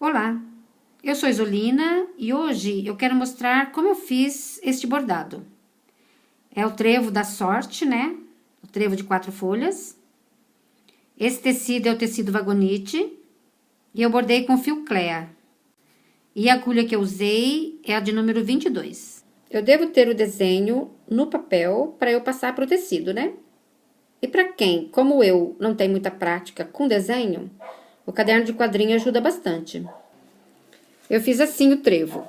Olá, eu sou Isolina e hoje eu quero mostrar como eu fiz este bordado. É o trevo da sorte, né? O trevo de 4 folhas. Esse tecido é o tecido Vagonite e eu bordei com fio Clea. E a agulha que eu usei é a de número 22. Eu devo ter o desenho no papel para eu passar para o tecido, né? E para quem, como eu, não tem muita prática com desenho, o caderno de quadrinho ajuda bastante. Eu fiz assim o trevo.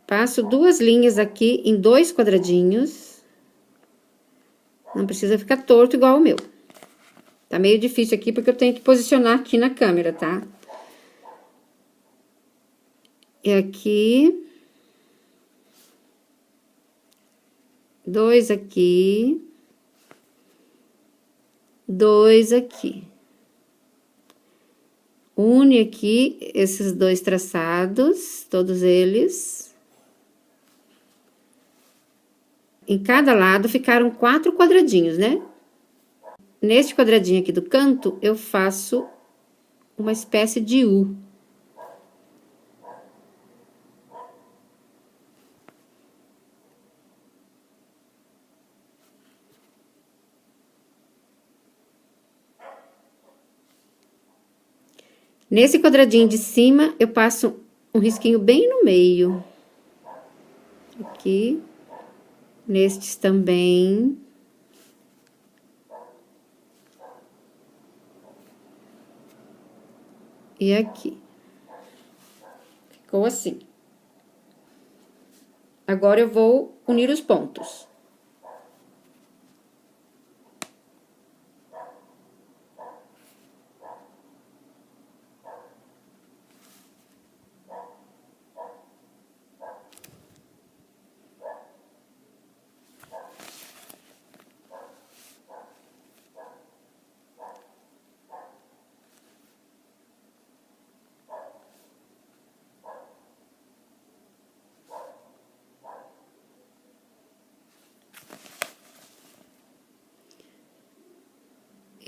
Passo 2 linhas aqui em 2 quadradinhos. Não precisa ficar torto igual o meu. Tá meio difícil aqui porque eu tenho que posicionar aqui na câmera, tá? E aqui. 2 aqui. 2 aqui. Une aqui esses 2 traçados, todos eles. Em cada lado ficaram 4 quadradinhos, né? Neste quadradinho aqui do canto, eu faço uma espécie de U. Nesse quadradinho de cima, eu passo um risquinho bem no meio. Aqui. Nestes também. E aqui. Ficou assim. Agora, eu vou unir os pontos.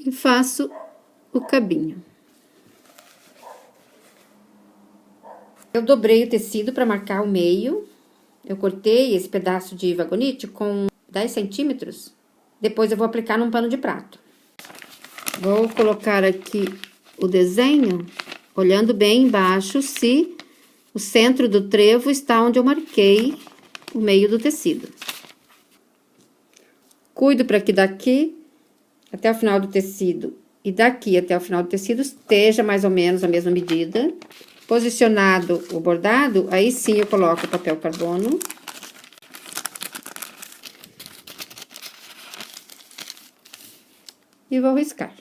E faço o cabinho. Eu dobrei o tecido para marcar o meio. Eu cortei esse pedaço de vagonite com 10 centímetros. Depois eu vou aplicar num pano de prato. Vou colocar aqui o desenho, olhando bem embaixo se o centro do trevo está onde eu marquei o meio do tecido. Cuido para que daqui até o final do tecido e daqui até o final do tecido esteja mais ou menos a mesma medida. Posicionado o bordado, aí sim eu coloco o papel carbono. E vou riscar.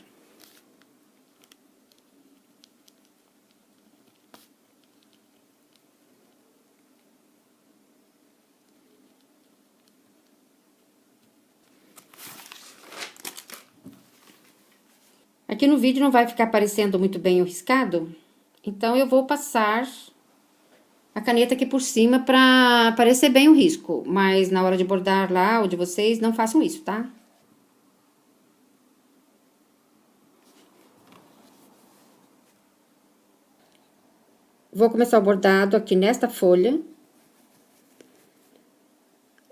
Aqui no vídeo não vai ficar aparecendo muito bem o riscado, então eu vou passar a caneta aqui por cima para aparecer bem o risco, mas na hora de bordar lá, o de vocês, não façam isso, tá? Vou começar o bordado aqui nesta folha.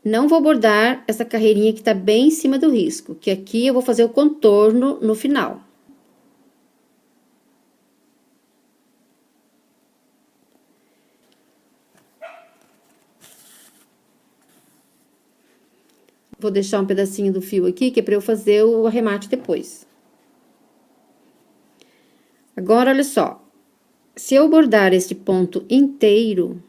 Não vou bordar essa carreirinha que tá bem em cima do risco, que aqui eu vou fazer o contorno no final. Vou deixar um pedacinho do fio aqui, que é pra eu fazer o arremate depois. Agora, olha só. Se eu bordar este ponto inteiro,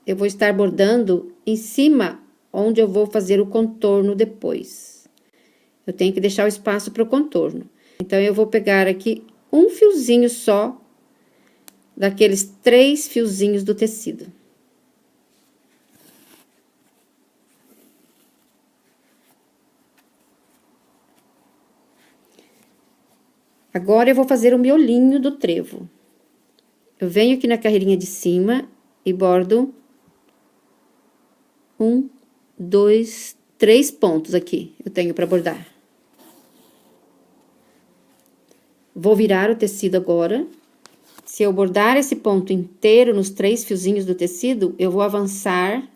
eu vou estar bordando em cima onde eu vou fazer o contorno depois. Eu tenho que deixar o espaço para o contorno. Então, eu vou pegar aqui um fiozinho só daqueles 3 fiozinhos do tecido. Agora, eu vou fazer o miolinho do trevo. Eu venho aqui na carreirinha de cima e bordo 1, 2, 3 pontos aqui, eu tenho para bordar. Vou virar o tecido agora. Se eu bordar esse ponto inteiro nos 3 fiozinhos do tecido, eu vou avançar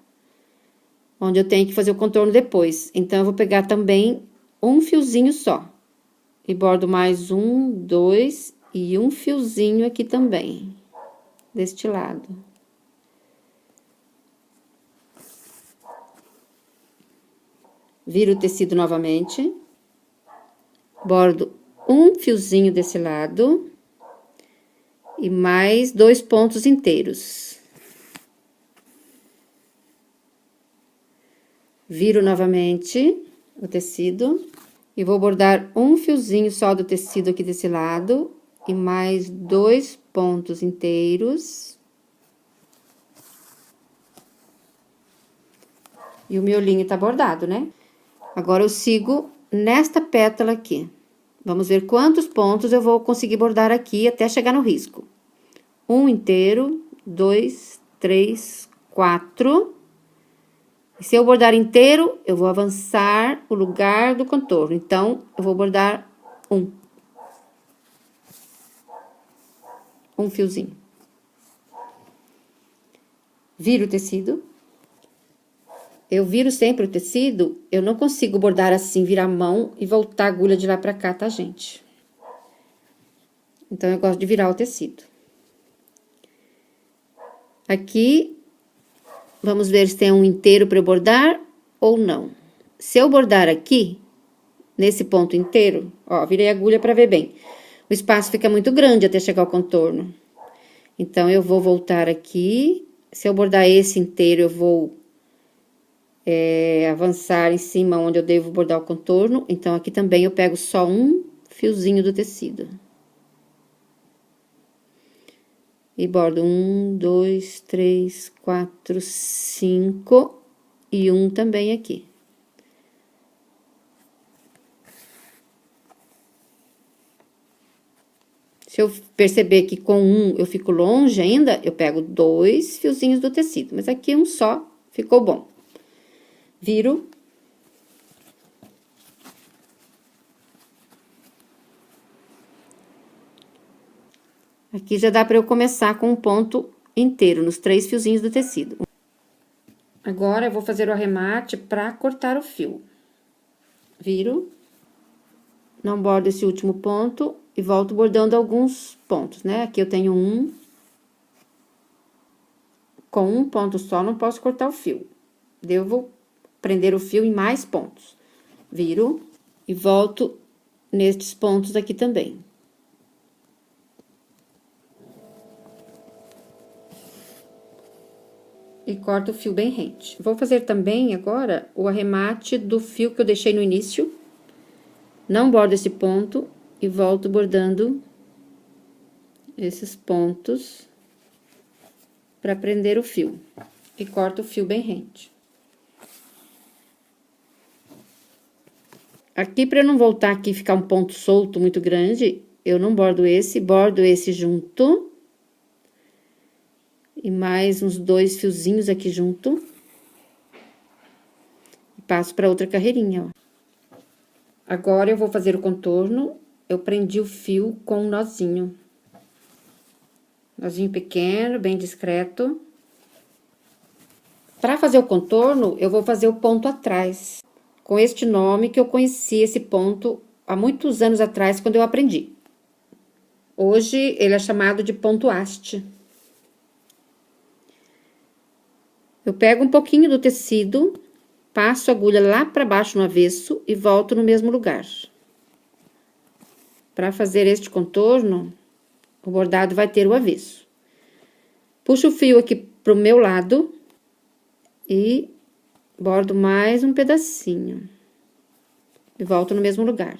onde eu tenho que fazer o contorno depois. Então, eu vou pegar também um fiozinho só. E bordo mais 1, 2 e um fiozinho aqui também, deste lado. Viro o tecido novamente. Bordo um fiozinho desse lado. E mais 2 pontos inteiros. Viro novamente o tecido. E vou bordar um fiozinho só do tecido aqui desse lado. E mais 2 pontos inteiros. E o miolinho tá bordado, né? Agora, eu sigo nesta pétala aqui. Vamos ver quantos pontos eu vou conseguir bordar aqui até chegar no risco. Um inteiro, 2, 3, 4. E se eu bordar inteiro, eu vou avançar o lugar do contorno. Então, eu vou bordar um fiozinho. Viro o tecido. Eu viro sempre o tecido, eu não consigo bordar assim, virar a mão e voltar a agulha de lá pra cá, tá, gente? Então, eu gosto de virar o tecido. Aqui, vamos ver se tem um inteiro pra eu bordar ou não. Se eu bordar aqui, nesse ponto inteiro, ó, virei a agulha pra ver bem. O espaço fica muito grande até chegar ao contorno. Então, eu vou voltar aqui. Se eu bordar esse inteiro, eu vou avançar em cima onde eu devo bordar o contorno. Então, aqui também eu pego só um fiozinho do tecido. E bordo 1, 2, 3, 4, 5 e um também aqui. Se eu perceber que com um eu fico longe ainda, eu pego 2 fiozinhos do tecido. Mas aqui um só ficou bom. Viro. Aqui já dá pra eu começar com um ponto inteiro, nos 3 fiozinhos do tecido. Agora, eu vou fazer o arremate pra cortar o fio. Viro. Não bordo esse último ponto e volto bordando alguns pontos, né? Aqui eu tenho um. Com um ponto só, não posso cortar o fio. Devo prender o fio em mais pontos. Viro e volto nestes pontos aqui também. E corto o fio bem rente. Vou fazer também agora o arremate do fio que eu deixei no início. Não bordo esse ponto e volto bordando esses pontos para prender o fio. E corto o fio bem rente. Aqui, para eu não voltar aqui e ficar um ponto solto muito grande, eu não bordo esse junto. E mais uns 2 fiozinhos aqui junto. E passo para outra carreirinha, ó. Agora, eu vou fazer o contorno. Eu prendi o fio com um nozinho. Nozinho pequeno, bem discreto. Para fazer o contorno, eu vou fazer o ponto atrás. Com este nome que eu conheci esse ponto há muitos anos atrás, quando eu aprendi. Hoje, ele é chamado de ponto haste. Eu pego um pouquinho do tecido, passo a agulha lá para baixo no avesso e volto no mesmo lugar. Para fazer este contorno, o bordado vai ter o avesso. Puxo o fio aqui pro meu lado e bordo mais um pedacinho. E volto no mesmo lugar.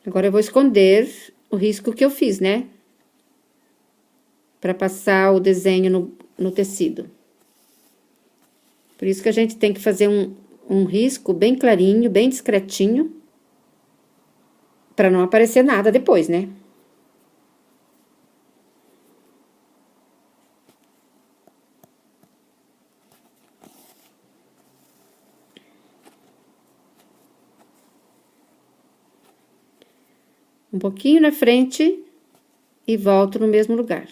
Agora, eu vou esconder o risco que eu fiz, né? Para passar o desenho no tecido. Por isso que a gente tem que fazer um risco bem clarinho, bem discretinho. Para não aparecer nada depois, né? um pouquinho na frente e volto no mesmo lugar.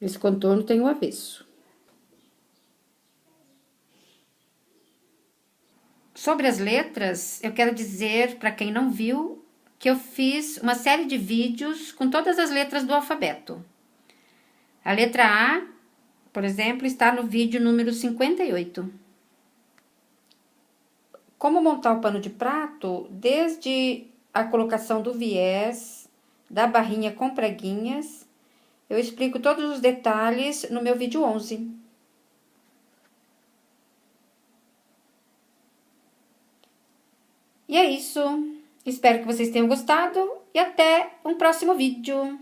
Esse contorno tem o avesso. Sobre as letras, eu quero dizer, para quem não viu, que eu fiz uma série de vídeos com todas as letras do alfabeto. A letra A, por exemplo, está no vídeo número 58. Como montar o pano de prato, desde a colocação do viés, da barrinha com preguinhas, eu explico todos os detalhes no meu vídeo 11. E é isso. Espero que vocês tenham gostado e até um próximo vídeo.